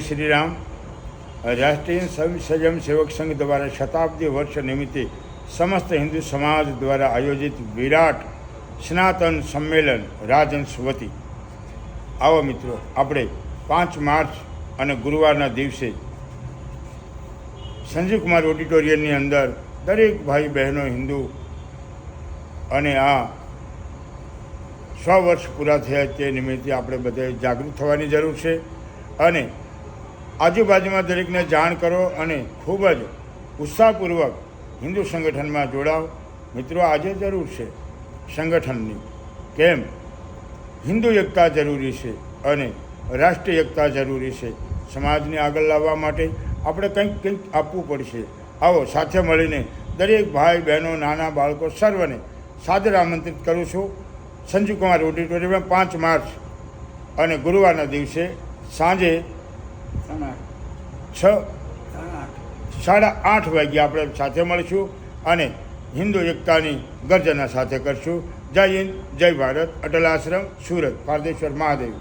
श्री राम। राष्ट्रीय स्वयं सेवक संघ द्वारा शताब्दी वर्ष निमित्ते समस्त हिंदू समाज द्वारा आयोजित विराट सनातन सम्मेलन રાજહંસ વતી આવો મિત્રો, આપણે 5 માર્ચ અને ગુરુવારના દિવસે સંજીવ કુમાર ઓડિટોરિયમની અંદર દરેક ભાઈ બહેનો હિન્દુ અને આ 100 વર્ષ પૂરા થયા તે નિમિત્તે આપણે બધાએ જાગૃત થવાની જરૂર છે અને આજુબાજુમાં દરેકને જાણ કરો અને ખૂબ જ ઉત્સાહપૂર્વક હિન્દુ સંગઠનમાં જોડાવ. મિત્રો, આજે જરૂર છે સંગઠનની, કેમ હિન્દુ એકતા જરૂરી છે અને રાષ્ટ્રીય એકતા જરૂરી છે. સમાજને આગળ લાવવા માટે આપણે કંઈક આપવું પડશે. આવો સાથે મળીને દરેક ભાઈ બહેનો, નાના બાળકો સર્વને સાદર આમંત્રિત કરું છું. સંજીવ કુમાર ઓડિટોરિયમમાં 5 માર્ચ અને ગુરુવારના દિવસે સાંજે 8:30 વાગ્યે આપણે સાથે મળીશું અને હિન્દુ એકતાની ગર્જના સાથે કરશું. જય હિન્દ, જય ભારત. અટલ આશ્રમ, સુરત, પારદેશ્વર મહાદેવ.